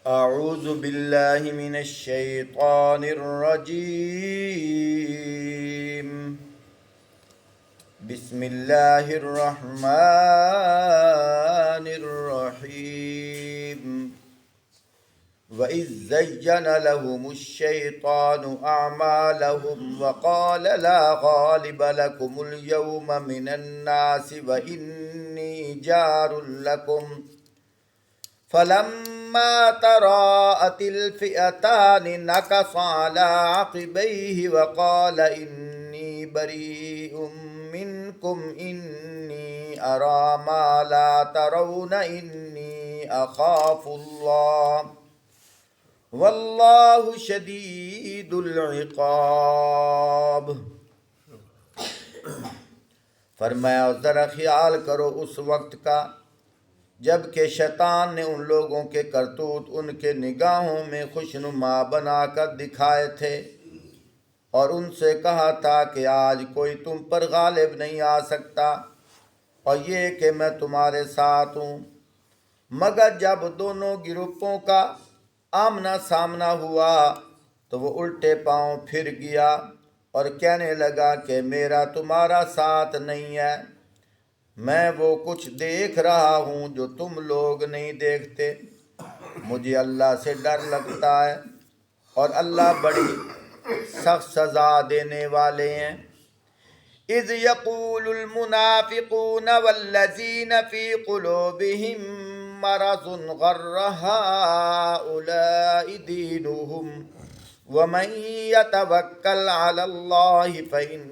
أعوذ بالله من الشيطان الرجيم. بسم الله الرحمن الرحيم. وإذ زين لهم الشيطان أعمالهم وقال لا غالب لكم اليوم من الناس وإني جار لكم فلما تراءت الفئتان نكص على عقبيه وقال إني بريء منكم إني أرى ما لا ترون إني أخاف الله واللہ شدید العقاب. فرمایا ذرا خیال کرو اس وقت کا جب کہ شیطان نے ان لوگوں کے کرتوت ان کے نگاہوں میں خوشنما بنا کر دکھائے تھے اور ان سے کہا تھا کہ آج کوئی تم پر غالب نہیں آ سکتا اور یہ کہ میں تمہارے ساتھ ہوں. مگر جب دونوں گروپوں کا آمنا سامنا ہوا تو وہ الٹے پاؤں پھر گیا اور کہنے لگا کہ میرا تمہارا ساتھ نہیں ہے. میں وہ کچھ دیکھ رہا ہوں جو تم لوگ نہیں دیکھتے. مجھے اللہ سے ڈر لگتا ہے اور اللہ بڑی سخت سزا دینے والے ہیں. اذ یقول المنافقون والذین فی قلوبہم مرض غر هؤلاء دینهم ومن يتوکل علی اللہ فإن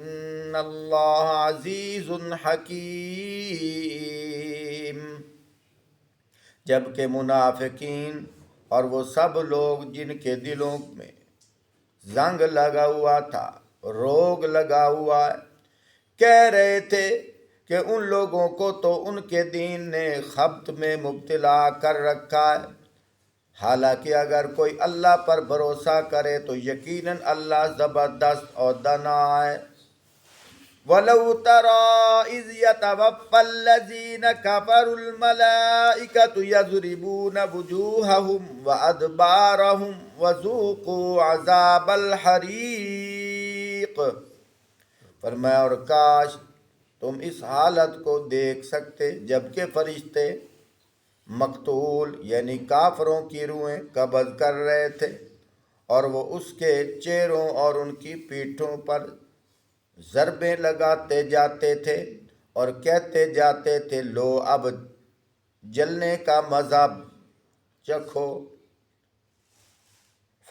اللہ عزیز حکیم. جبکہ منافقین اور وہ سب لوگ جن کے دلوں میں زنگ لگا ہوا تھا، روگ لگا ہوا ہے، کہہ رہے تھے کہ ان لوگوں کو تو ان کے دین نے خبط میں مبتلا کر رکھا ہے. حالانکہ اگر کوئی اللہ پر بھروسہ کرے تو یقیناً اللہ زبردست اور دانا ہے. وَلَوْ تَرَىٰ إِذْ يَتَوَفَّى الَّذِينَ كَفَرُوا الْمَلَائِكَةُ يَضْرِبُونَ وُجُوهَهُمْ وَأَدْبَارَهُمْ وَذُوقُوا عَذَابَ الْحَرِيقِ. فرمایا اور کاش تم اس حالت کو دیکھ سکتے جبکہ فرشتے مقتول یعنی کافروں کی روحیں قبض کر رہے تھے اور وہ اس کے چہروں اور ان کی پیٹھوں پر ضربیں لگاتے جاتے تھے اور کہتے جاتے تھے لو اب جلنے کا مزہ چکھو.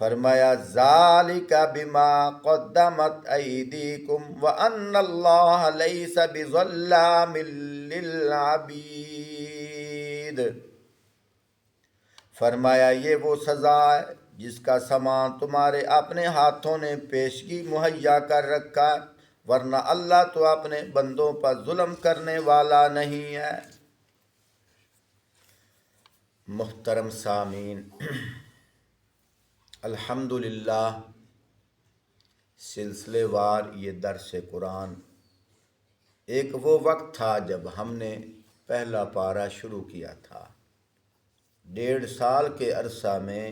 فرمایا ذالک بما قدمت ایدیکم وان اللہ لیس بظلام للعبید. فرمایا یہ وہ سزا ہے جس کا سامان تمہارے اپنے ہاتھوں نے پیشگی مہیا کر رکھا ہے، ورنہ اللہ تو اپنے بندوں پر ظلم کرنے والا نہیں ہے. محترم سامعین، الحمدللہ سلسلے وار یہ درس قرآن ایک وہ وقت تھا جب ہم نے پہلا پارہ شروع کیا تھا. 1.5 سال کے عرصہ میں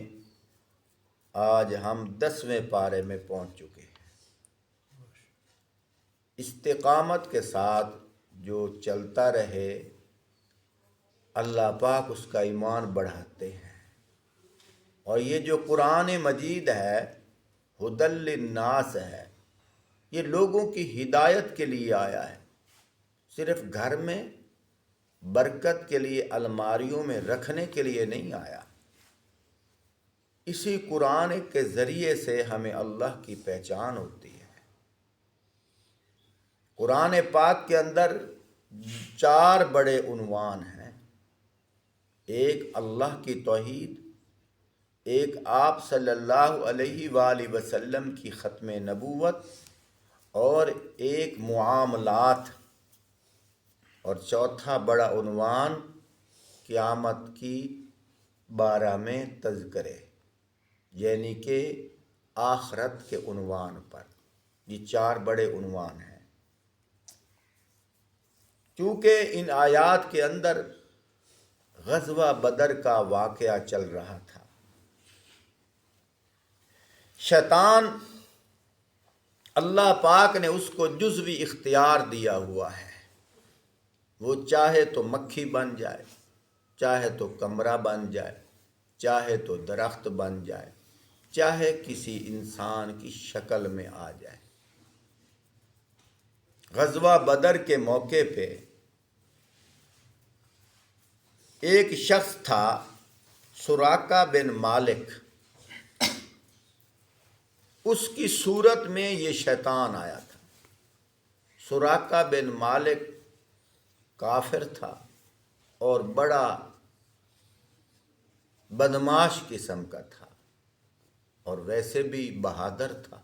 آج ہم 10ویں پارے میں پہنچ چکے ہیں. استقامت کے ساتھ جو چلتا رہے اللہ پاک اس کا ایمان بڑھاتے ہیں. اور یہ جو قرآن مجید ہے ھدی للناس ہے، یہ لوگوں کی ہدایت کے لیے آیا ہے، صرف گھر میں برکت کے لیے الماریوں میں رکھنے کے لیے نہیں آیا. اسی قرآن کے ذریعے سے ہمیں اللہ کی پہچان ہوتی ہے. قرآن پاک کے اندر 4 بڑے عنوان ہیں. ایک اللہ کی توحید، ایک آپ صلی اللہ علیہ وآلہ وسلم کی ختم نبوت، اور ایک معاملات، اور چوتھا بڑا عنوان قیامت کی بارہ میں تذکرے، یعنی کہ آخرت کے عنوان پر. یہ 4 بڑے عنوان ہیں. چونکہ ان آیات کے اندر غزوہ بدر کا واقعہ چل رہا تھا شیطان اللہ پاک نے اس کو جزوی اختیار دیا ہوا ہے، وہ چاہے تو مکھی بن جائے، چاہے تو کمرہ بن جائے، چاہے تو درخت بن جائے، چاہے کسی انسان کی شکل میں آ جائے۔ غزوہ بدر کے موقع پہ ایک شخص تھا سراقہ بن مالک، اس کی صورت میں یہ شیطان آیا تھا۔ سراقہ بن مالک کافر تھا اور بڑا بدمعاش قسم کا تھا اور ویسے بھی بہادر تھا۔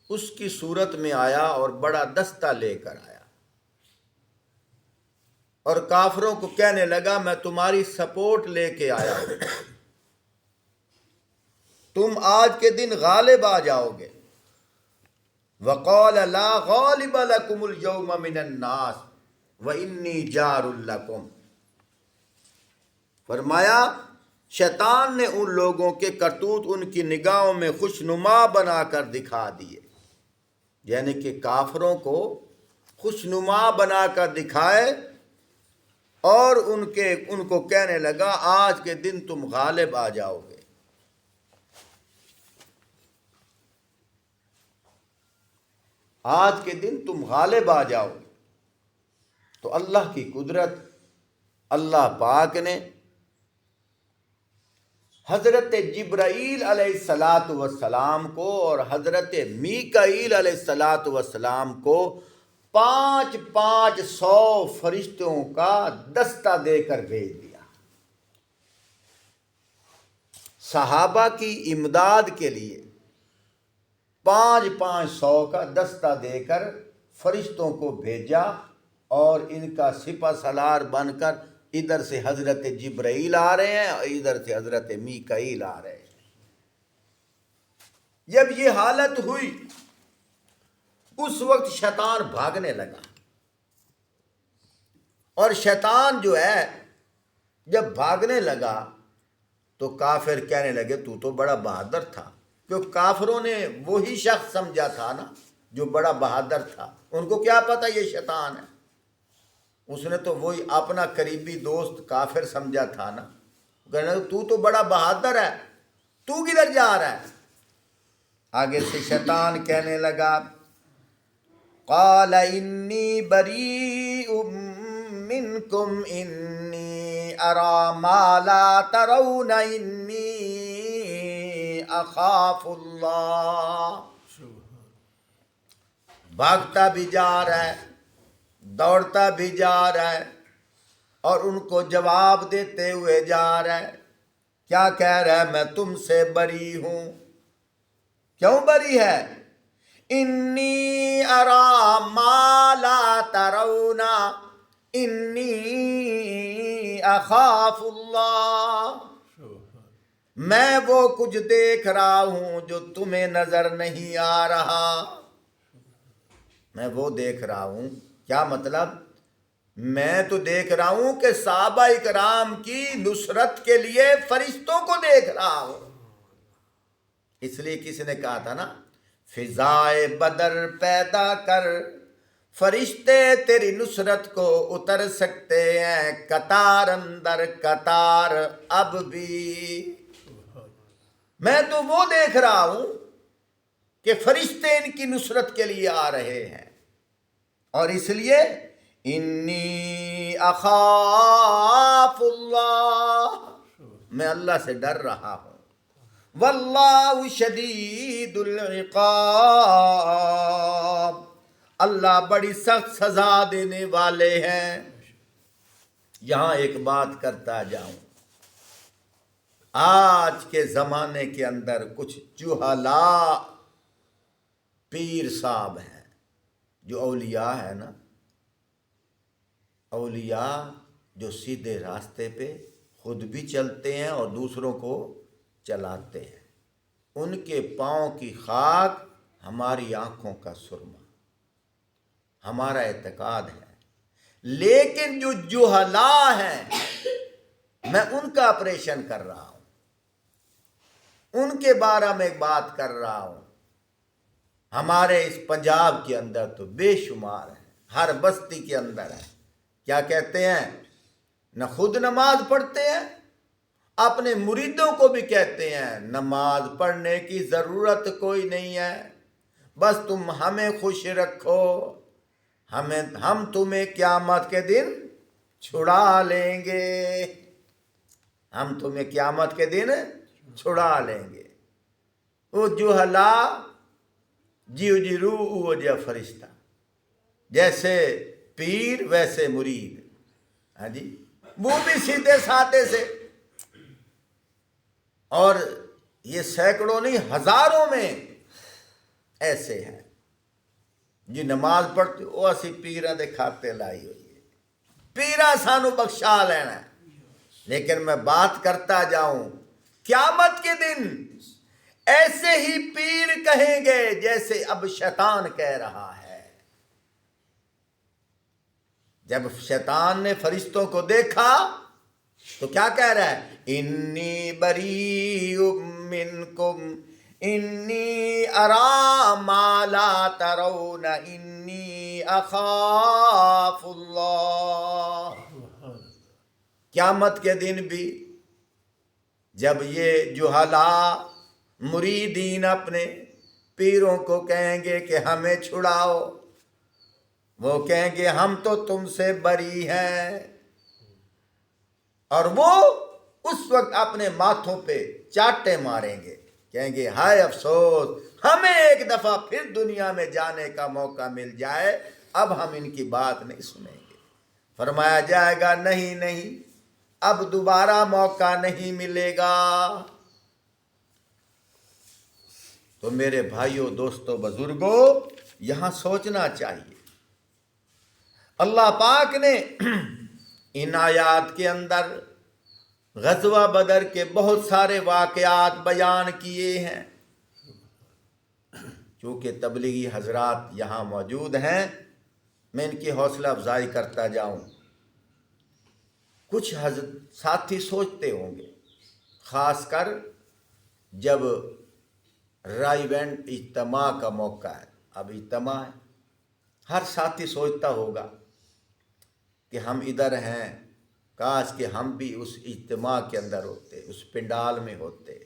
اس کی صورت میں آیا اور بڑا دستہ لے کر آیا اور کافروں کو کہنے لگا میں تمہاری سپورٹ لے کے آیا ہوں، تم آج کے دن غالب آ جاؤ گے۔ وَقَالَ لَا غَالِبَ لَكُمُ الْيَوْمَ مِنَ النَّاسِ وَإِنِّي جَارٌ لَكُمْ۔ فرمایا شیطان نے ان لوگوں کے کرتوت ان کی نگاہوں میں خوشنما بنا کر دکھا دیے، یعنی کہ کافروں کو خوشنما بنا کر دکھائے اور ان کو کہنے لگا آج کے دن تم غالب آ جاؤ گے۔ آج کے دن تم غالب آ جاؤ گے۔ تو اللہ کی قدرت، اللہ پاک نے حضرت جبرائیل علیہ السلام کو اور حضرت میکائیل علیہ السلام کو 500 فرشتوں کا دستہ دے کر بھیج دیا، صحابہ کی امداد کے لیے 500 کا دستہ دے کر فرشتوں کو بھیجا، اور ان کا سپہ سالار بن کر ادھر سے حضرت جبرائیل آ رہے ہیں اور ادھر سے حضرت میکائیل آ رہے ہیں۔ جب یہ حالت ہوئی اس وقت شیطان بھاگنے لگا، اور شیطان جو ہے جب بھاگنے لگا تو کافر کہنے لگے تو تو بڑا بہادر تھا، کیونکہ کافروں نے وہی شخص سمجھا تھا نا جو بڑا بہادر تھا، ان کو کیا پتا یہ شیطان ہے، اس نے تو وہی اپنا قریبی دوست کافر سمجھا تھا نا، کہنے لگے تو بڑا بہادر ہے، تو کدھر جا رہا ہے؟ آگے سے شیطان کہنے لگا قال انی بریء منکم انی اری ما لا ترون انی اخاف اللہ۔ بھاگتا بھی جا رہا ہے، دوڑتا بھی جا رہا ہے، اور ان کو جواب دیتے ہوئے جا رہا ہے۔ کیا کہہ رہا ہے؟ میں تم سے بری ہوں۔ کیوں بری ہے؟ انی اری ما لا ترون انی اخاف اللہ، میں وہ کچھ دیکھ رہا ہوں جو تمہیں نظر نہیں آ رہا، میں وہ دیکھ رہا ہوں۔ کیا مطلب؟ میں تو دیکھ رہا ہوں کہ صحابہ اکرام کی نصرت کے لیے فرشتوں کو دیکھ رہا ہوں۔ اس لیے کسی نے کہا تھا نا فضائے بدر پیدا کر، فرشتے تیری نصرت کو اتر سکتے ہیں قطار اندر قطار اب بھی۔ میں تو وہ دیکھ رہا ہوں کہ فرشتے ان کی نصرت کے لیے آ رہے ہیں، اور اس لیے انی اخاف اللہ، میں اللہ سے ڈر رہا ہوں۔ واللہ شدید العقاب، اللہ بڑی سخت سزا دینے والے ہیں۔ یہاں ایک بات کرتا جاؤں، آج کے زمانے کے اندر کچھ جہلاء پیر صاحب ہیں، جو اولیاء ہے نا، اولیاء جو سیدھے راستے پہ خود بھی چلتے ہیں اور دوسروں کو چلاتے ہیں، ان کے پاؤں کی خاک ہماری آنکھوں کا سرما، ہمارا اعتقاد ہے۔ لیکن جو جہلاء ہیں میں ان کا آپریشن کر رہا ہوں۔ ان کے بارے میں بات کر رہا ہوں۔ ہمارے اس پنجاب کے اندر تو بے شمار ہیں، ہر بستی کے اندر ہے۔ کیا کہتے ہیں؟ نہ خود نماز پڑھتے ہیں، اپنے مریدوں کو بھی کہتے ہیں نماز پڑھنے کی ضرورت کوئی نہیں ہے، بس تم ہمیں خوش رکھو، ہم تمہیں قیامت کے دن چھڑا لیں گے، ہم تمہیں قیامت کے دن چھڑا لیں گے۔ وہ جہلا جیو جی روح وہ جا فرشتہ، جیسے پیر ویسے مرید، ہاں جی، وہ بھی سیدھے سادے سے، اور یہ سینکڑوں نہیں ہزاروں میں ایسے ہیں جی نماز پڑھتے وہ اسی پیرا دے کھاتے لائی ہوئی ہے، پیرا سانو بخشا لینا ہے۔ لیکن میں بات کرتا جاؤں، قیامت کے دن ایسے ہی پیر کہیں گے جیسے اب شیطان کہہ رہا ہے۔ جب شیطان نے فرشتوں کو دیکھا تو کیا کہہ رہا ہے؟ انی بریء منکم انی ارا ما لا ترون انی اخاف اللہ۔ قیامت کے دن بھی جب یہ جہلا مریدین اپنے پیروں کو کہیں گے کہ ہمیں چھڑاؤ، وہ کہیں گے ہم تو تم سے بری ہیں، اور وہ اس وقت اپنے ماتھوں پہ چاٹے ماریں گے، کہیں گے ہائے افسوس، ہمیں ایک دفعہ پھر دنیا میں جانے کا موقع مل جائے، اب ہم ان کی بات نہیں سنیں گے۔ فرمایا جائے گا نہیں، اب دوبارہ موقع نہیں ملے گا۔ تو میرے بھائیوں، دوستوں، بزرگوں، یہاں سوچنا چاہیے۔ اللہ پاک نے ان آیات کے اندر غزوہ بدر کے بہت سارے واقعات بیان کیے ہیں۔ چونکہ تبلیغی حضرات یہاں موجود ہیں، میں ان کی حوصلہ افزائی کرتا جاؤں۔ کچھ ساتھی سوچتے ہوں گے، خاص کر جب رائیونٹ اجتماع کا موقع ہے، اب اجتماع ہے، ہر ساتھی سوچتا ہوگا کہ ہم ادھر ہیں، کاش کہ ہم بھی اس اجتماع کے اندر ہوتے، اس پنڈال میں ہوتے،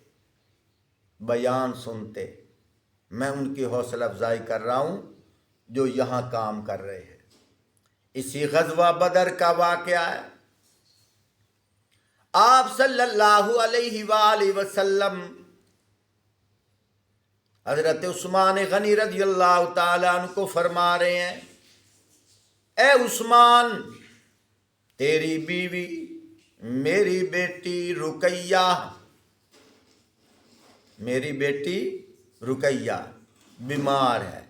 بیان سنتے۔ میں ان کی حوصلہ افزائی کر رہا ہوں جو یہاں کام کر رہے ہیں۔ اسی غزوہ بدر کا واقعہ ہے۔ آپ صلی اللہ علیہ وآلہ وسلم حضرت عثمان غنی رضی اللہ تعالیٰ عنہ کو فرما رہے ہیں، اے عثمان، تیری بیوی میری بیٹی رقیہ بیمار ہے،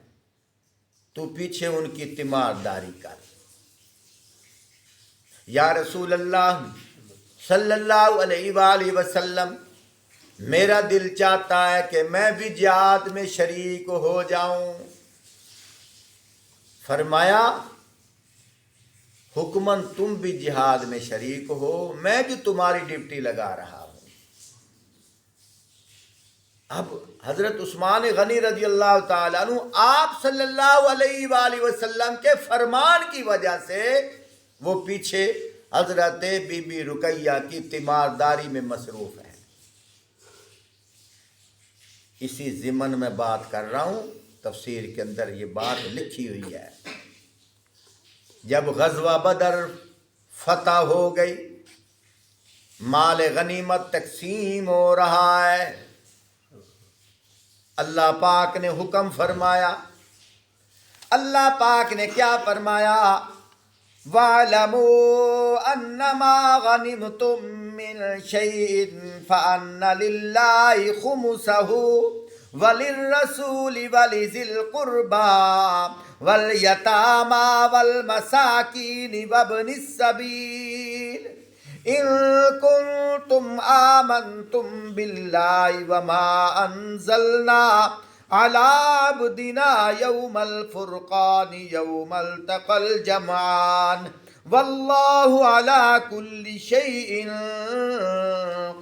تو پیچھے ان کی تیمارداری کر۔ یا رسول اللہ صلی اللہ علیہ وآلہ وسلم، میرا دل چاہتا ہے کہ میں بھی جہاد میں شریک ہو جاؤں۔ فرمایا حکماً تم بھی جہاد میں شریک ہو، میں بھی تمہاری ڈیوٹی لگا رہا ہوں۔ اب حضرت عثمان غنی رضی اللہ تعالیٰ عنہ آپ صلی اللہ علیہ وآلہ وسلم کے فرمان کی وجہ سے وہ پیچھے حضرت بی بی رقیہ کی تیمارداری میں مصروف ہے۔ اسی ضمن میں بات کر رہا ہوں، تفسیر کے اندر یہ بات لکھی ہوئی ہے۔ جب غزوہ بدر فتح ہو گئی، مال غنیمت تقسیم ہو رہا ہے، اللہ پاک نے حکم فرمایا۔ اللہ پاک نے کیا فرمایا؟ وَاعْلَمُوا أَنَّمَا غَنِمْتُم مِّن شَيْءٍ فَأَنَّ لِلَّهِ خُمُسَهُ وَلِلرَّسُولِ وَلِذِي الْقُرْبَىٰ وَالْيَتَامَىٰ وَالْمَسَاكِينِ وَابْنِ السَّبِيلِ إِن كُنتُمْ آمَنتُم بِاللَّهِ وَمَا أَنزَلْنَا عَلَىٰ عَبْدِنَا يَوْمَ الْفُرْقَانِ يَوْمَ الْتَقَى الْجَمْعَانِ وَاللَّهُ عَلَىٰ كُلِّ شَيْءٍ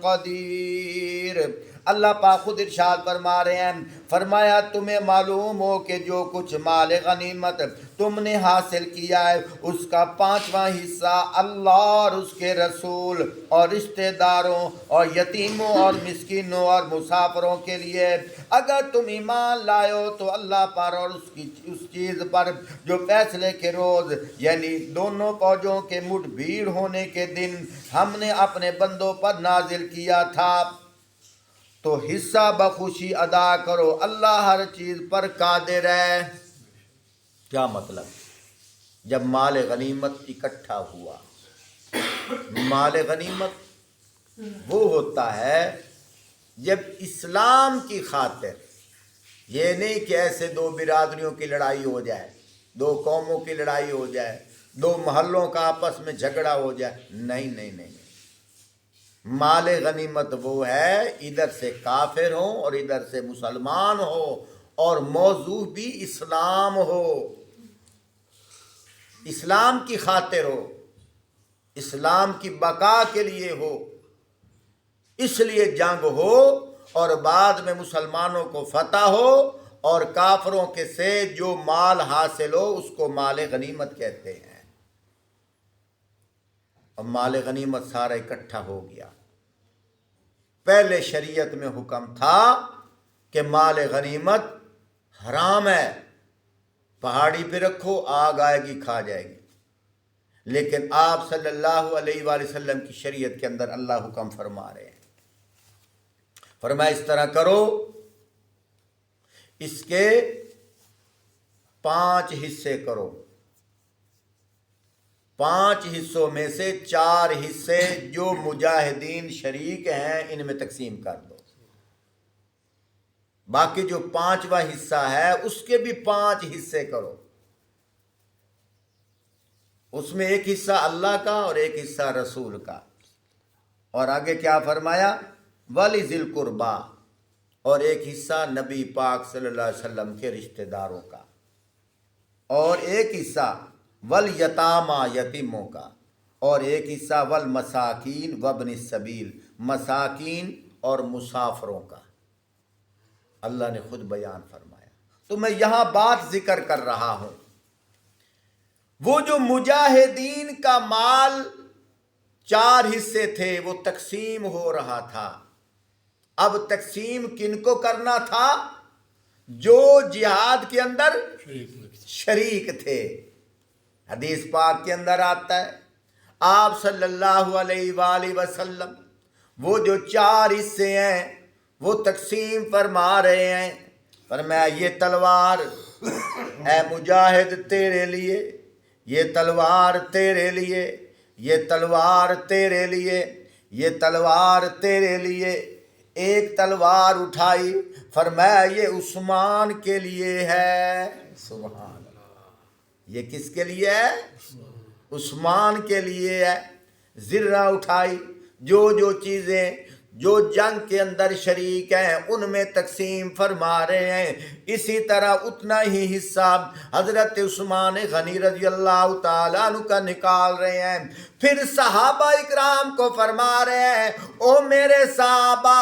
قَدِيرٌ۔ اللہ پاک خود ارشاد فرما رہے ہیں، فرمایا تمہیں معلوم ہو کہ جو کچھ مال غنیمت تم نے حاصل کیا ہے اس کا 5واں حصہ اللہ اور اس کے رسول اور رشتہ داروں اور یتیموں اور مسکینوں اور مسافروں کے لیے، اگر تم ایمان لائے ہو تو اللہ پر اور اس چیز پر جو فیصلے کے روز یعنی دونوں فوجوں کے مٹھ بھیڑ ہونے کے دن ہم نے اپنے بندوں پر نازل کیا تھا، تو حصہ بخوشی ادا کرو، اللہ ہر چیز پر قادر ہے۔ کیا مطلب؟ جب مال غنیمت اکٹھا ہوا، مال غنیمت وہ ہوتا ہے جب اسلام کی خاطر، یہ نہیں کہ ایسے دو برادریوں کی لڑائی ہو جائے، دو قوموں کی لڑائی ہو جائے، دو محلوں کا آپس میں جھگڑا ہو جائے، نہیں۔ مال غنیمت وہ ہے ادھر سے کافر ہو اور ادھر سے مسلمان ہو اور موضوع بھی اسلام ہو، اسلام کی خاطر ہو، اسلام کی بقا کے لیے ہو، اس لیے جنگ ہو اور بعد میں مسلمانوں کو فتح ہو اور کافروں کے سے جو مال حاصل ہو اس کو مال غنیمت کہتے ہیں۔ اب مال غنیمت سارا اکٹھا ہو گیا۔ پہلے شریعت میں حکم تھا کہ مال غنیمت حرام ہے، پہاڑی پہ رکھو آگ آئے گی کھا جائے گی، لیکن آپ صلی اللہ علیہ وآلہ وسلم کی شریعت کے اندر اللہ حکم فرما رہے ہیں، فرمایا اس طرح کرو، اس کے 5 حصے کرو، 5 حصوں میں سے 4 حصے جو مجاہدین شریک ہیں ان میں تقسیم کر دو، باقی جو 5واں حصہ ہے اس کے بھی 5 حصے کرو، اس میں ایک حصہ اللہ کا اور ایک حصہ رسول کا، اور آگے کیا فرمایا، وَلِذِي الْقُرْبَى، اور ایک حصہ نبی پاک صلی اللہ علیہ وسلم کے رشتہ داروں کا، اور ایک حصہ وَالْيَتَامَى، یتیموں کا، اور ایک حصہ وَالْمَسَاكِينِ وَابْنِ السَّبِيلِ، مساکین اور مسافروں کا۔ اللہ نے خود بیان فرمایا، تو میں یہاں بات ذکر کر رہا ہوں، وہ جو مجاہدین کا مال 4 حصے تھے وہ تقسیم ہو رہا تھا، اب تقسیم کن کو کرنا تھا؟ جو جہاد کے اندر شریک تھے۔ حدیث پاک کے اندر آتا ہے آپ صلی اللہ علیہ وآلہ وسلم وہ جو 4 حصے ہیں وہ تقسیم فرما رہے ہیں، فرمایا یہ تلوار اے مجاہد تیرے لیے، یہ تلوار تیرے لیے، یہ تلوار تیرے لیے، یہ تلوار تیرے لیے، ایک تلوار اٹھائی، فرمایا یہ عثمان کے لیے ہے، سبحان اللہ، یہ کس کے لیے ہے؟ عثمان کے لیے ہے۔ ذرہ اٹھائی، جو چیزیں جو جنگ کے اندر شریک ہیں ان میں تقسیم فرما رہے ہیں، اسی طرح اتنا ہی حصہ حضرت عثمان غنی رضی اللہ تعالیٰ عنہ کا نکال رہے ہیں، پھر صحابہ اکرام کو فرما رہے ہیں او میرے صحابہ،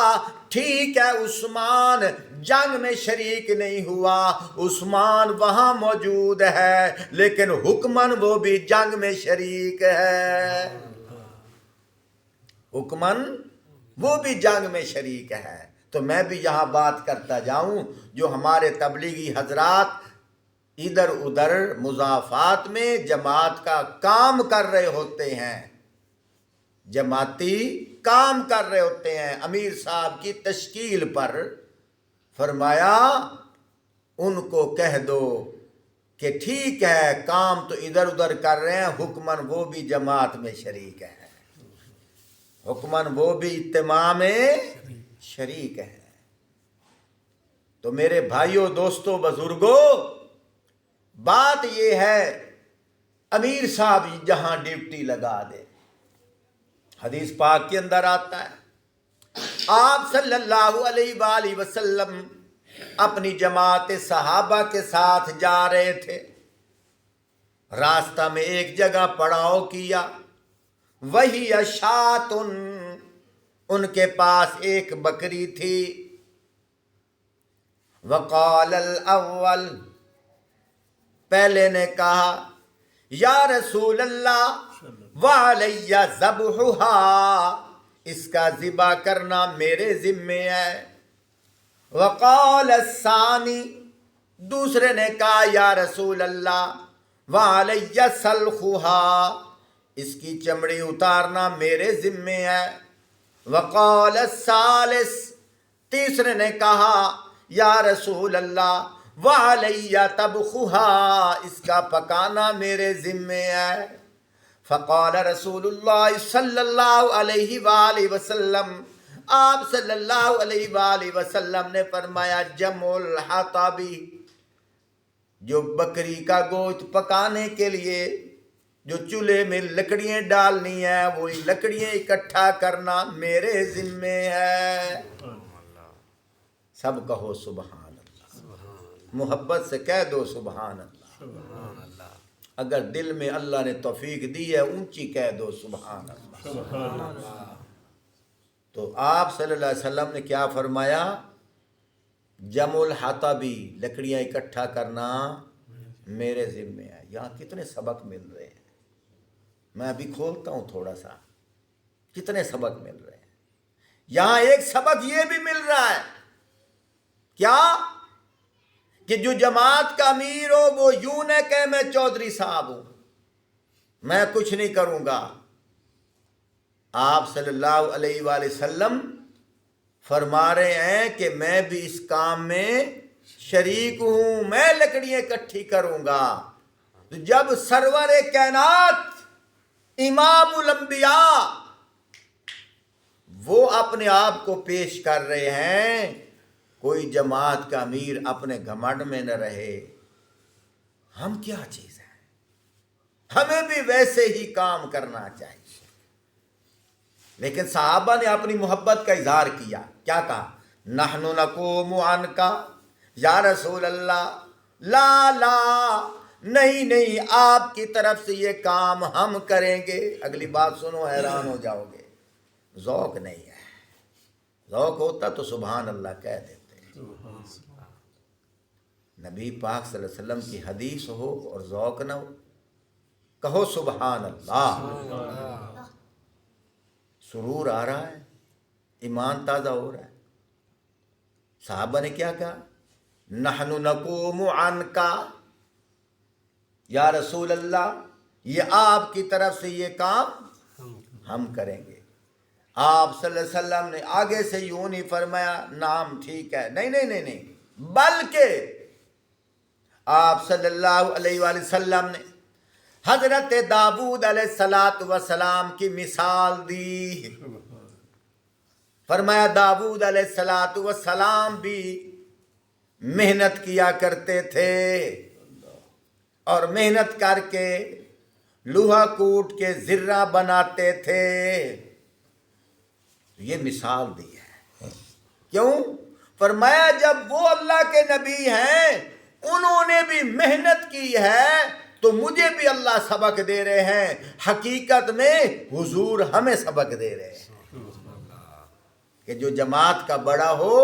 ٹھیک ہے عثمان جنگ میں شریک نہیں ہوا، عثمان وہاں موجود ہے، لیکن حکماً وہ بھی جنگ میں شریک ہے، حکماً وہ بھی جنگ میں شریک ہے۔ تو میں بھی یہاں بات کرتا جاؤں، جو ہمارے تبلیغی حضرات ادھر ادھر مضافات میں جماعت کا کام کر رہے ہوتے ہیں، جماعتی کام کر رہے ہوتے ہیں امیر صاحب کی تشکیل پر، فرمایا ان کو کہہ دو کہ ٹھیک ہے کام تو ادھر ادھر کر رہے ہیں، حکماً وہ بھی جماعت میں شریک ہے، حکماً وہ بھی اجتماع میں شریک ہے۔ تو میرے بھائیوں دوستوں بزرگوں، بات یہ ہے امیر صاحب جہاں ڈیوٹی لگا دے، حدیث پاک کے اندر آتا ہے آپ صلی اللہ علیہ وآلہ وسلم اپنی جماعت صحابہ کے ساتھ جا رہے تھے، راستہ میں ایک جگہ پڑاؤ کیا، وہی اشاتن، ان کے پاس ایک بکری تھی. وقال الاول، پہلے نے کہا یا رسول اللہ وعلی ذبحها، اس کا ذبح کرنا میرے ذمے ہے. وقال الثانی، دوسرے نے کہا یا رسول اللہ وعلی سلخها، اس کی چمڑی اتارنا میرے ذمے ہے. وقال الثالث، تیسرے نے کہا یا رسول اللہ وعلی طبخها، اس کا پکانا میرے ذمے ہے. فقال رسول اللہ صلی اللہ علیہ وآلہ وسلم، آپ صلی اللہ علیہ وآلہ وسلم نے فرمایا جمع الحطبی، جو بکری کا گوشت پکانے کے لیے جو چولہے میں لکڑیاں ڈالنی ہیں، وہی لکڑیاں اکٹھا کرنا میرے ذمے ہے. سب کہو سبحان اللہ، محبت سے کہہ دو سبحان اللہ. اگر دل میں اللہ نے توفیق دی ہے اونچی کہہ دو سبحان اللہ. تو آپ صلی اللہ علیہ وسلم نے کیا فرمایا؟ جمع الحطبی، لکڑیاں اکٹھا کرنا میرے ذمے ہے. یہاں کتنے سبق مل رہے ہیں، میں ابھی کھولتا ہوں تھوڑا سا. کتنے سبق مل رہے ہیں یہاں. ایک سبق یہ بھی مل رہا ہے کیا کہ جو جماعت کا امیر ہو وہ یوں نہ کہ میں چودھری صاحب ہوں، میں کچھ نہیں کروں گا. آپ صلی اللہ علیہ وآلہ وسلم فرما رہے ہیں کہ میں بھی اس کام میں شریک ہوں، میں لکڑیاں اکٹھی کروں گا. تو جب سرور کائنات امام الانبیاء وہ اپنے آپ کو پیش کر رہے ہیں، کوئی جماعت کا امیر اپنے گھمنڈ میں نہ رہے. ہم کیا چیز ہیں، ہمیں بھی ویسے ہی کام کرنا چاہیے. لیکن صحابہ نے اپنی محبت کا اظہار کیا. کیا کہا؟ نحن نقوم عنک یا رسول اللہ، لا لا، نہیں نہیں، آپ کی طرف سے یہ کام ہم کریں گے. اگلی بات سنو، حیران ہو جاؤ گے. ذوق نہیں ہے. ذوق ہوتا تو سبحان اللہ کہہ دیتے. نبی پاک صلی اللہ علیہ وسلم کی حدیث ہو اور ذوق نہ ہو، کہو سبحان اللہ. سرور آ رہا ہے، ایمان تازہ ہو رہا ہے. صحابہ نے کیا کہا؟ نحن نقوم عنک یا رسول اللہ، یہ آپ کی طرف سے یہ کام ہم کریں گے. آپ صلی اللہ علیہ وسلم نے آگے سے یوں نہیں فرمایا نام ٹھیک ہے، نہیں نہیں نہیں نہیں، بلکہ آپ صلی اللہ علیہ وآلہ وسلم نے حضرت داؤد علیہ السلام کی مثال دی. فرمایا داؤد علیہ السلام بھی محنت کیا کرتے تھے اور محنت کر کے لوہا کوٹ کے زرہ بناتے تھے. یہ مثال دی ہے. کیوں؟ فرمایا جب وہ اللہ کے نبی ہیں، انہوں نے بھی محنت کی ہے، تو مجھے بھی اللہ سبق دے رہے ہیں. حقیقت میں حضور ہمیں سبق دے رہے ہیں کہ جو جماعت کا بڑا ہو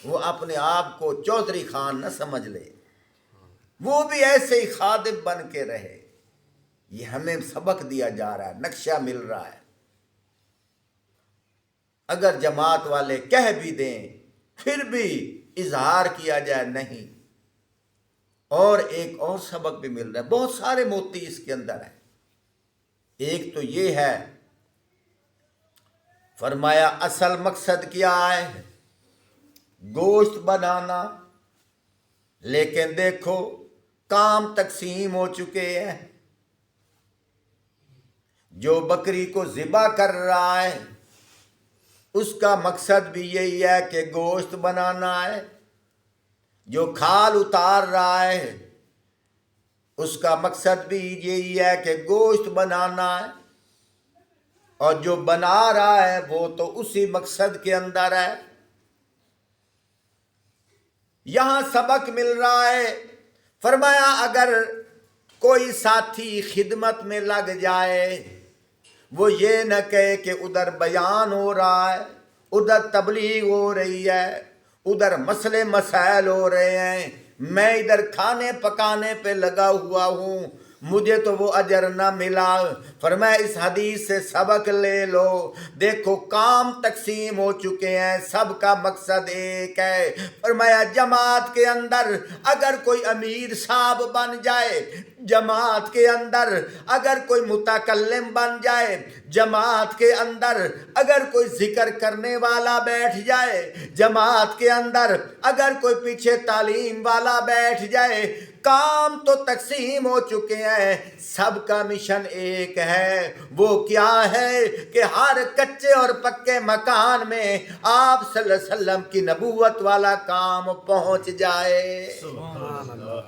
وہ اپنے آپ کو چودھری خان نہ سمجھ لے، وہ بھی ایسے ہی خادم بن کے رہے. یہ ہمیں سبق دیا جا رہا ہے، نقشہ مل رہا ہے. اگر جماعت والے کہہ بھی دیں پھر بھی اظہار کیا جائے نہیں. اور ایک اور سبق بھی مل رہا ہے، بہت سارے موتی اس کے اندر ہیں. ایک تو یہ ہے، فرمایا اصل مقصد کیا ہے؟ گوشت بنانا. لیکن دیکھو کام تقسیم ہو چکے ہیں. جو بکری کو ذبح کر رہا ہے اس کا مقصد بھی یہی ہے کہ گوشت بنانا ہے. جو کھال اتار رہا ہے اس کا مقصد بھی یہی ہے کہ گوشت بنانا ہے. اور جو بنا رہا ہے وہ تو اسی مقصد کے اندر ہے. یہاں سبق مل رہا ہے. فرمایا اگر کوئی ساتھی خدمت میں لگ جائے، وہ یہ نہ کہے کہ ادھر بیان ہو رہا ہے ادھر تبلیغ ہو رہی ہے، ادھر مسئلے مسائل ہو رہے ہیں، میں ادھر کھانے پکانے پہ لگا ہوا ہوں، مجھے تو وہ اجر نہ ملا۔ فرمایا اس حدیث سے سبق لے لو، دیکھو کام تقسیم ہو چکے ہیں، سب کا مقصد ایک ہے۔ فرمایا جماعت کے اندر اگر کوئی امیر صاحب بن جائے، جماعت کے اندر اگر کوئی متکلم بن جائے، جماعت کے اندر اگر کوئی ذکر کرنے والا بیٹھ جائے، جماعت کے اندر اگر کوئی پیچھے تعلیم والا بیٹھ جائے، کام تو تقسیم ہو چکے ہیں، سب کا مشن ایک ہے۔ وہ کیا ہے کہ ہر کچے اور پکے مکان میں آپ صلی اللہ علیہ وسلم کی نبوت والا کام پہنچ جائے۔ سبحان اللہ۔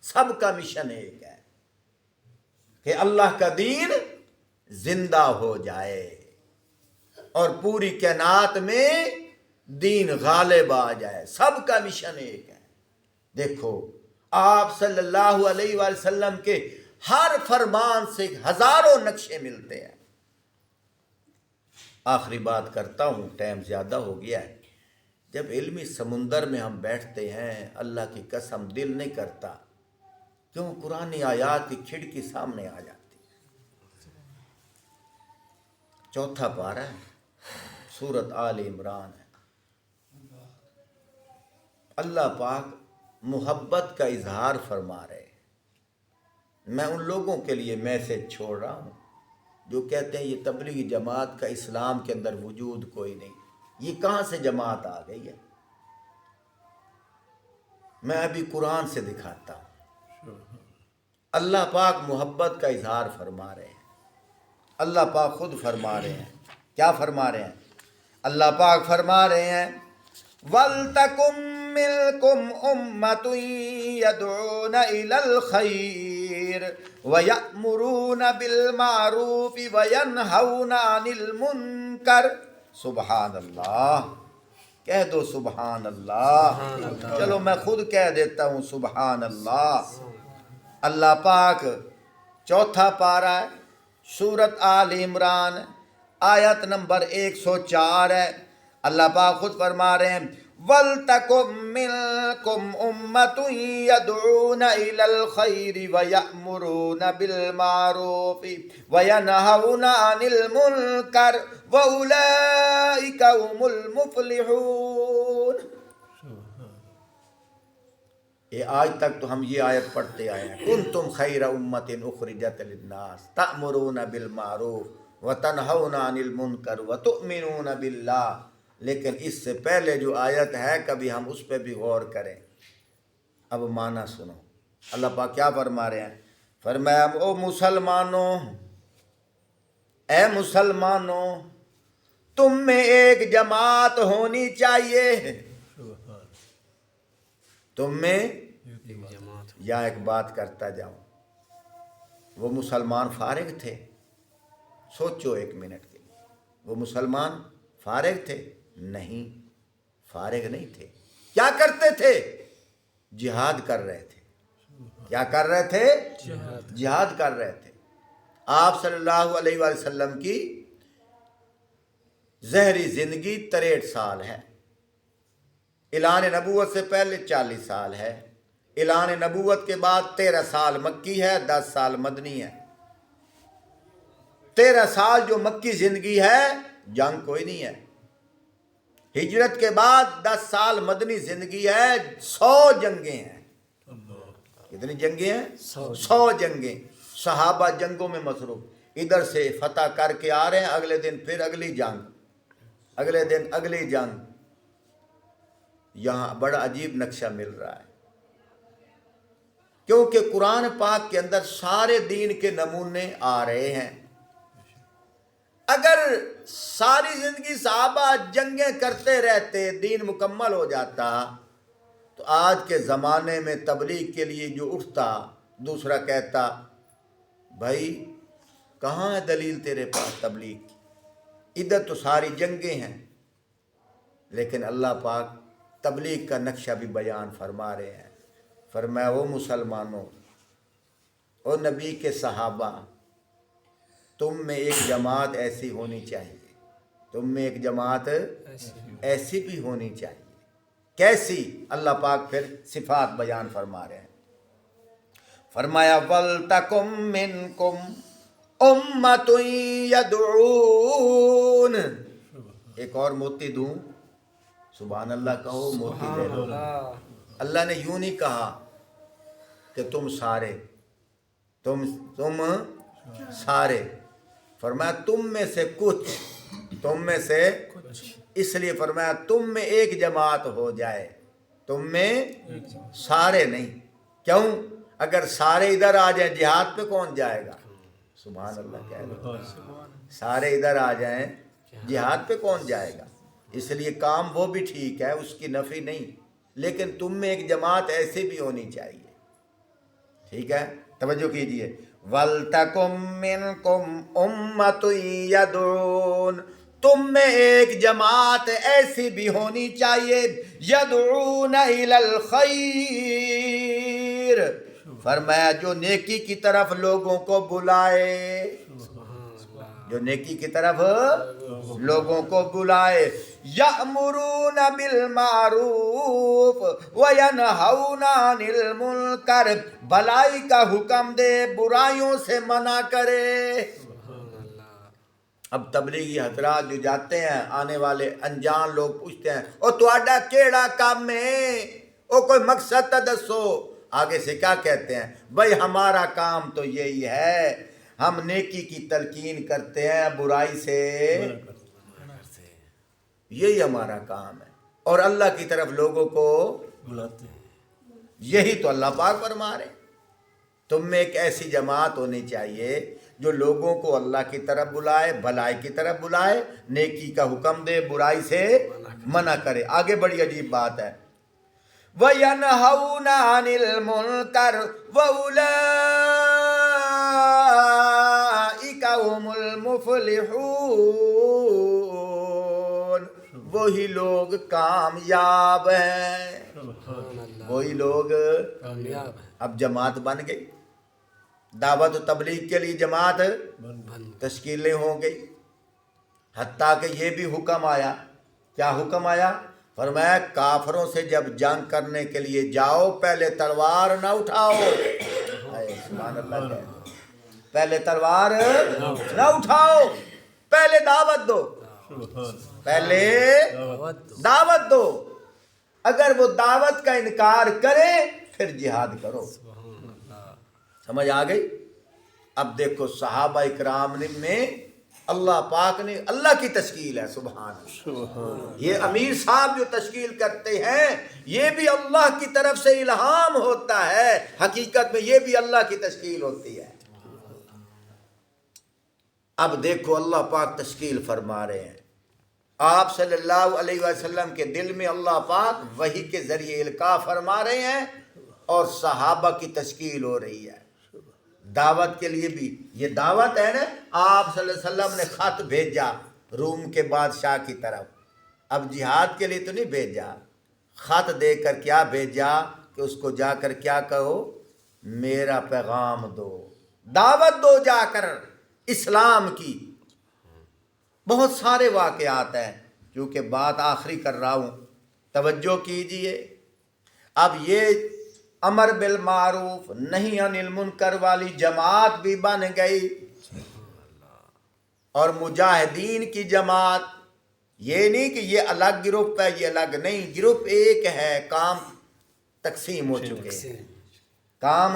سب کا مشن ایک ہے کہ اللہ کا دین زندہ ہو جائے اور پوری کائنات میں دین غالب آ جائے۔ سب کا مشن ایک ہے۔ دیکھو آپ صلی اللہ علیہ وآلہ وسلم کے ہر فرمان سے ہزاروں نقشے ملتے ہیں۔ آخری بات کرتا ہوں، ٹائم زیادہ ہو گیا ہے۔ جب علمی سمندر میں ہم بیٹھتے ہیں، اللہ کی قسم دل نہیں کرتا کیوں قرآن آیات کی کھڑکی سامنے آ جاتی ہے۔ 4 پارہ ہے، سورۃ آل عمران ہے۔ اللہ پاک محبت کا اظہار فرما رہے ہیں۔ میں ان لوگوں کے لیے میسج چھوڑ رہا ہوں جو کہتے ہیں یہ تبلیغی جماعت کا اسلام کے اندر وجود کوئی نہیں، یہ کہاں سے جماعت آ گئی ہے؟ میں ابھی قرآن سے دکھاتا ہوں۔ اللہ پاک محبت کا اظہار فرما رہے ہیں۔ اللہ پاک خود فرما رہے ہیں، کیا فرما رہے ہیں؟ اللہ پاک فرما رہے ہیں وَلْتَكُمْ مِنْكُمْ أُمَّةٌ يَدْعُونَ إِلَى الْخَيْرِ وَيَأْمُرُونَ بِالْمَعْرُوفِ وَيَنْهَوْنَ عَنِ الْمُنْكَرِ۔ سبحان اللہ، کہہ دو سبحان اللہ۔ چلو میں خود کہہ دیتا ہوں سبحان اللہ۔ اللہ پاک 4 پارہ ہے، سورۃ آل عمران، آیت نمبر 104 ہے۔ اللہ پاک خود فرما رہے ہیں وَلْتَكُمْ مِنْكُمْ أُمَّةٌ يَدْعُونَ إِلَى الْخَيْرِ وَيَأْمُرُونَ بِالْمَعْرُوفِ وَيَنْهَوْنَ عَنِ الْمُنْكَرِ وَأُولَئِكَ هُمُ الْمُفْلِحُونَ۔ یہ آج تک تو ہم یہ آیت پڑھتے آئے ہیں، کنتم خیر امت اخرجت للناس تأمرون بالمعروف وتنہون عن المنکر وتؤمنون باللہ۔ لیکن اس سے پہلے جو آیت ہے کبھی ہم اس پہ بھی غور کریں۔ اب معنی سنو، اللہ پاک کیا فرما رہے ہیں؟ فرمایا او مسلمانوں، اے مسلمانوں، تم میں ایک جماعت ہونی چاہیے۔ تم میں یا ایک بات کرتا جاؤں، وہ مسلمان فارغ تھے؟ سوچو ایک منٹ کے لیے، وہ مسلمان فارغ تھے؟ نہیں، فارغ نہیں تھے۔ کیا کرتے تھے؟ جہاد کر رہے تھے۔ کیا کر رہے تھے؟ جہاد کر رہے تھے۔ آپ صلی اللہ علیہ وآلہ وسلم کی ظہری زندگی 63 سال ہے، اعلان نبوت سے پہلے 40 سال ہے، اعلان نبوت کے بعد 13 سال مکی ہے، 10 سال مدنی ہے۔ 13 سال جو مکی زندگی ہے، جنگ کوئی نہیں ہے۔ ہجرت کے بعد 10 سال مدنی زندگی ہے، 100 جنگیں ہیں۔ کتنی جنگیں ہیں؟ 100 جنگیں۔ صحابہ جنگوں میں مصروف، ادھر سے فتح کر کے آ رہے ہیں، اگلے دن پھر اگلی جنگ، اگلے دن اگلی جنگ۔ یہاں بڑا عجیب نقشہ مل رہا ہے، کیونکہ قرآن پاک کے اندر سارے دین کے نمونے آ رہے ہیں۔ اگر ساری زندگی صحابہ جنگیں کرتے رہتے، دین مکمل ہو جاتا، تو آج کے زمانے میں تبلیغ کے لیے جو اٹھتا، دوسرا کہتا بھائی کہاں ہے دلیل تیرے پاس تبلیغ کی؟ ادھر تو ساری جنگیں ہیں۔ لیکن اللہ پاک تبلیغ کا نقشہ بھی بیان فرما رہے ہیں۔ فرمایا وہ مسلمانوں، او نبی کے صحابہ، تم میں ایک جماعت ایسی ہونی چاہیے تم میں ایک جماعت ایسی بھی ہونی چاہیے. کیسی؟ اللہ پاک پھر صفات بیان فرما رہے ہیں. فرمایا وَلْتَكُمْ مِنْكُمْ أُمَّةٌ يَدْعُونَ. ایک اور موتی دوں، سبحان اللہ کہو، موتی دے دو. اللہ نے یوں نہیں کہا کہ تم سارے، تم سارے، فرمایا تم میں سے کچھ، تم میں سے، اس لیے فرمایا تم میں ایک جماعت ہو جائے، تم میں سارے نہیں. کیوں؟ اگر سارے ادھر آ جائیں جہاد پہ کون جائے گا؟ سبحان اللہ کہہ لو. سارے ادھر آ جائیں جہاد پہ کون جائے گا؟ اس لیے کام وہ بھی ٹھیک ہے، اس کی نفی نہیں، لیکن تم میں ایک جماعت ایسی بھی ہونی چاہیے. ٹھیک ہے، توجہ کیجئے. وَلْتَكُمْ مِنْكُمْ أُمَّةٌ يَدْعُونَ، تم میں ایک جماعت ایسی بھی ہونی چاہیے، يَدْعُونَ إِلَى الْخَيْرِ، فرمایا جو نیکی کی طرف لوگوں کو بلائے، جو نیکی کی طرف لوگوں کو بلائے. یأمرون بالمعروف وینہون عن المنکر، بھلائی کا حکم دے، برائیوں سے منع کرے. اب تبلیغی حضرات جو جاتے ہیں، آنے والے انجان لوگ پوچھتے ہیں او تہاڈا کیڑا کام ہے، او کوئی مقصد تا دسو. آگے سے کیا کہتے ہیں؟ بھائی ہمارا کام تو یہی ہے، ہم نیکی کی تلقین کرتے ہیں، برائی سے، یہی ہمارا کام ہے، اور اللہ کی طرف لوگوں کو بلاتے ہیں. یہی تو اللہ پاک فرما رہے ہیں. تم میں ایک ایسی جماعت ہونی چاہیے جو لوگوں کو اللہ کی طرف بلائے، بھلائی کی طرف بلائے، نیکی کا حکم دے، برائی سے منع کرے. آگے بڑی عجیب بات ہے. وَيَنْهَوْنَ عَنِ الْمُنْكَرِ وَأُولَئِكَ هُمُ الْمُفْلِحُونَ، وہی لوگ کامیاب ہیں، وہی لوگ کامیاب ہیں. اب جماعت بن گئی، دعوت و تبلیغ کے لیے جماعت تشکیلیں ہو گئی. حتیٰ کہ یہ بھی حکم آیا. کیا حکم آیا؟ فرمایا کافروں سے جب جنگ کرنے کے لیے جاؤ پہلے تلوار نہ اٹھاؤ. سبحان اللہ، پہلے تلوار نہ اٹھاؤ، پہلے دعوت دو، پہلے دعوت دو. اگر وہ دعوت کا انکار کرے پھر جہاد کرو. سمجھ آ گئی؟ اب دیکھو صحابہ اکرام میں اللہ پاک نے، اللہ کی تشکیل ہے. سبحان اللہ. یہ امیر صاحب جو تشکیل کرتے ہیں یہ بھی اللہ کی طرف سے الہام ہوتا ہے، حقیقت میں یہ بھی اللہ کی تشکیل ہوتی ہے. اب دیکھو اللہ پاک تشکیل فرما رہے ہیں. آپ صلی اللہ علیہ وسلم کے دل میں اللہ پاک وحی کے ذریعے القاء فرما رہے ہیں، اور صحابہ کی تشکیل ہو رہی ہے. دعوت کے لیے بھی یہ دعوت ہے نا. آپ صلی اللہ علیہ وسلم نے خط بھیجا روم کے بادشاہ کی طرف. اب جہاد کے لیے تو نہیں بھیجا، خط دے کر کیا بھیجا کہ اس کو جا کر کیا کہو، میرا پیغام دو، دعوت دو جا کر اسلام کی. بہت سارے واقعات ہیں، کیونکہ بات آخری کر رہا ہوں، توجہ کیجئے. اب یہ امر بالمعروف نہی عن المنکر والی جماعت بھی بن گئی، اور مجاہدین کی جماعت. یہ نہیں کہ یہ الگ گروپ ہے، یہ الگ نہیں، گروپ ایک ہے. کام تقسیم ہو چکے ہیں، کام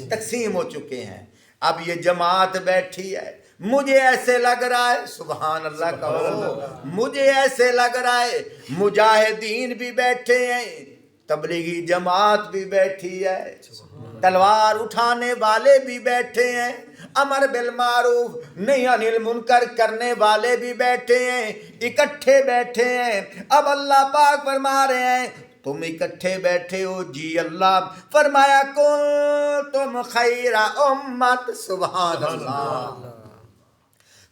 تقسیم ہو چکے ہیں. اب یہ جماعت بیٹھی ہے، مجھے ایسے لگ رہا ہے، سبحان اللہ کہو، مجھے ایسے لگ رہا ہے مجاہدین بھی بیٹھے ہیں، تبلیغی جماعت بھی بیٹھی ہے، تلوار اٹھانے والے بھی بیٹھے ہیں، امر بالمعروف نہی عن المنکر کرنے والے بھی بیٹھے ہیں، اکٹھے بیٹھے ہیں. اب اللہ پاک فرما رہے ہیں تم اکٹھے بیٹھے ہو. جی اللہ فرمایا کنتم خیر امت، سبحان اللہ،